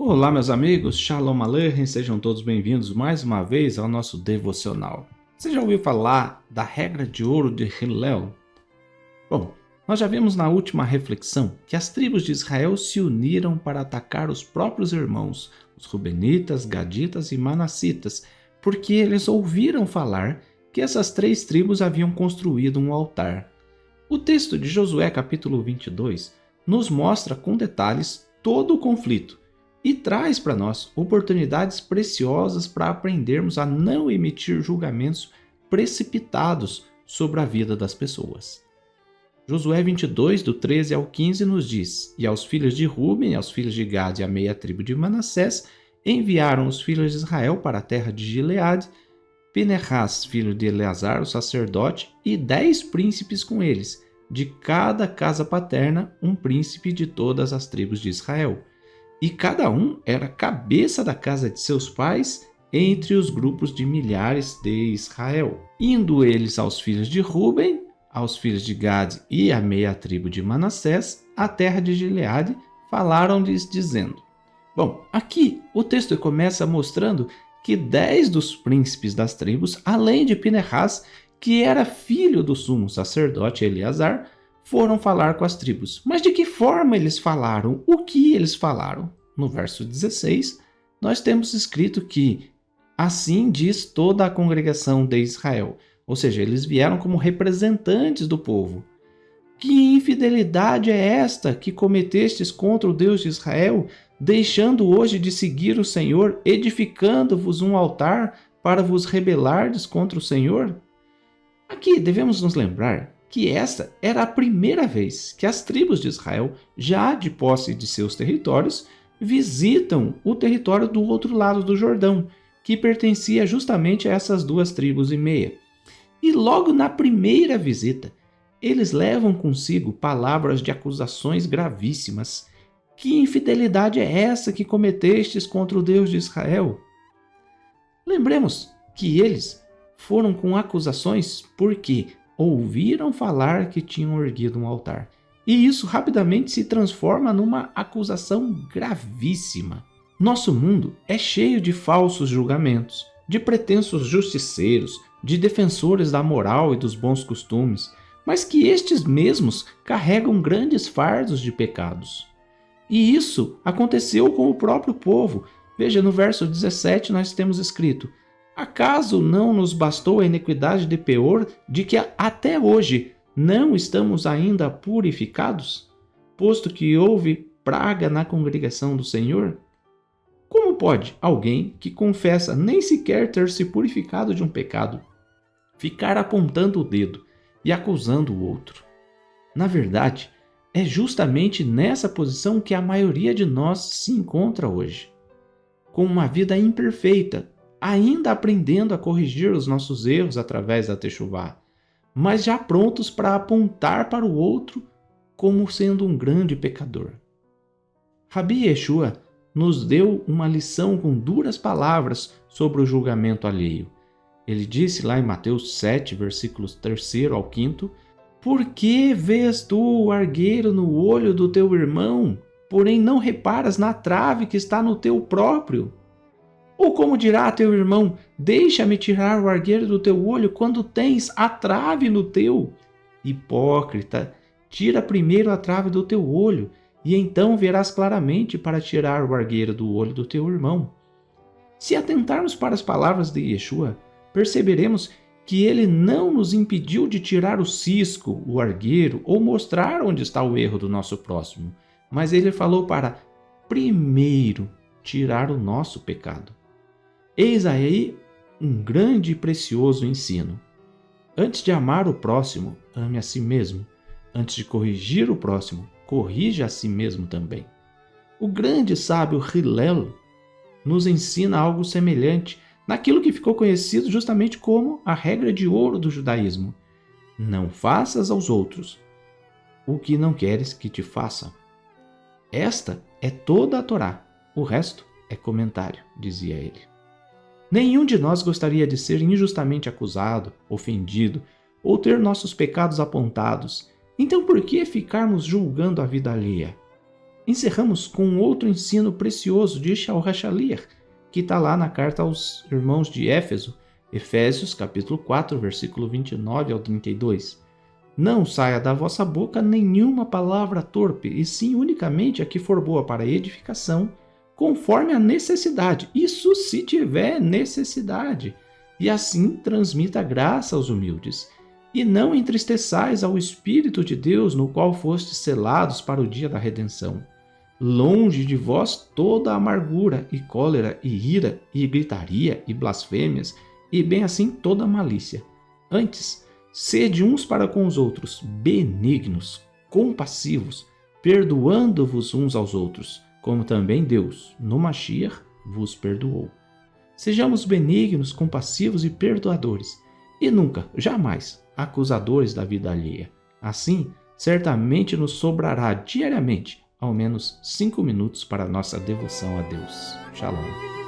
Olá, meus amigos, Shalom Aleichem, sejam todos bem-vindos mais uma vez ao nosso devocional. Você já ouviu falar da regra de ouro de Hillel? Bom, nós já vimos na última reflexão que as tribos de Israel se uniram para atacar os próprios irmãos, os Rubenitas, Gaditas e Manassitas, porque eles ouviram falar que essas três tribos haviam construído um altar. O texto de Josué capítulo 22 nos mostra com detalhes todo o conflito e traz para nós oportunidades preciosas para aprendermos a não emitir julgamentos precipitados sobre a vida das pessoas. Josué 22, do 13 ao 15, nos diz: E aos filhos de Ruben, aos filhos de Gad e à meia tribo de Manassés, enviaram os filhos de Israel para a terra de Gileade, Pinehas, filho de Eleazar, o sacerdote, e 10 príncipes com eles, de cada casa paterna, um príncipe de todas as tribos de Israel. E cada um era cabeça da casa de seus pais entre os grupos de milhares de Israel. Indo eles aos filhos de Ruben, aos filhos de Gad e à meia tribo de Manassés, a terra de Gileade, falaram-lhes dizendo... Bom, aqui o texto começa mostrando que 10 dos príncipes das tribos, além de Pinehas, que era filho do sumo sacerdote Eleazar, foram falar com as tribos. Mas de que forma eles falaram? O que eles falaram? No verso 16, nós temos escrito que assim diz toda a congregação de Israel. Ou seja, eles vieram como representantes do povo. Que infidelidade é esta que cometestes contra o Deus de Israel, deixando hoje de seguir o Senhor, edificando-vos um altar para vos rebelardes contra o Senhor? Aqui devemos nos lembrar que esta era a primeira vez que as tribos de Israel, já de posse de seus territórios, visitam o território do outro lado do Jordão, que pertencia justamente a essas 2 tribos e meia. E logo na primeira visita, eles levam consigo palavras de acusações gravíssimas. Que infidelidade é essa que cometestes contra o Deus de Israel? Lembremos que eles foram com acusações porque ouviram falar que tinham erguido um altar. E isso rapidamente se transforma numa acusação gravíssima. Nosso mundo é cheio de falsos julgamentos, de pretensos justiceiros, de defensores da moral e dos bons costumes, mas que estes mesmos carregam grandes fardos de pecados. E isso aconteceu com o próprio povo. Veja, no verso 17 nós temos escrito: Acaso não nos bastou a iniquidade de Peor, de que até hoje não estamos ainda purificados, posto que houve praga na congregação do Senhor? Como pode alguém que confessa nem sequer ter se purificado de um pecado ficar apontando o dedo e acusando o outro? Na verdade, é justamente nessa posição que a maioria de nós se encontra hoje, com uma vida imperfeita, ainda aprendendo a corrigir os nossos erros através da Teshuvá, mas já prontos para apontar para o outro como sendo um grande pecador. Rabi Yeshua nos deu uma lição com duras palavras sobre o julgamento alheio. Ele disse lá em Mateus 7, versículos 3 ao 5, Por que vês tu o argueiro no olho do teu irmão, porém não reparas na trave que está no teu próprio? Ou como dirá teu irmão, deixa-me tirar o argueiro do teu olho quando tens a trave no teu? Hipócrita, tira primeiro a trave do teu olho, e então verás claramente para tirar o argueiro do olho do teu irmão. Se atentarmos para as palavras de Yeshua, perceberemos que ele não nos impediu de tirar o cisco, o argueiro, ou mostrar onde está o erro do nosso próximo, mas ele falou para primeiro tirar o nosso pecado. Eis aí um grande e precioso ensino. Antes de amar o próximo, ame a si mesmo. Antes de corrigir o próximo, corrija a si mesmo também. O grande sábio Hillel nos ensina algo semelhante naquilo que ficou conhecido justamente como a regra de ouro do judaísmo. Não faças aos outros o que não queres que te façam. Esta é toda a Torá, o resto é comentário, dizia ele. Nenhum de nós gostaria de ser injustamente acusado, ofendido ou ter nossos pecados apontados. Então por que ficarmos julgando a vida alheia? encerramos com um outro ensino precioso de Shaul HaShaliach, que está lá na carta aos irmãos de Éfeso, Efésios capítulo 4, versículo 29 ao 32. Não saia da vossa boca nenhuma palavra torpe, e sim unicamente a que for boa para edificação, conforme a necessidade. Isso se tiver necessidade. E assim transmita graça aos humildes. E não entristeçais ao Espírito de Deus, no qual fostes selados para o dia da redenção. Longe de vós toda amargura, e cólera, e ira, e gritaria, e blasfêmias, e bem assim toda malícia. Antes, sede uns para com os outros, benignos, compassivos, perdoando-vos uns aos outros, como também Deus, no Mashiach, vos perdoou. Sejamos benignos, compassivos e perdoadores, e nunca, jamais, acusadores da vida alheia. Assim, certamente nos sobrará diariamente ao menos 5 minutos para a nossa devoção a Deus. Shalom.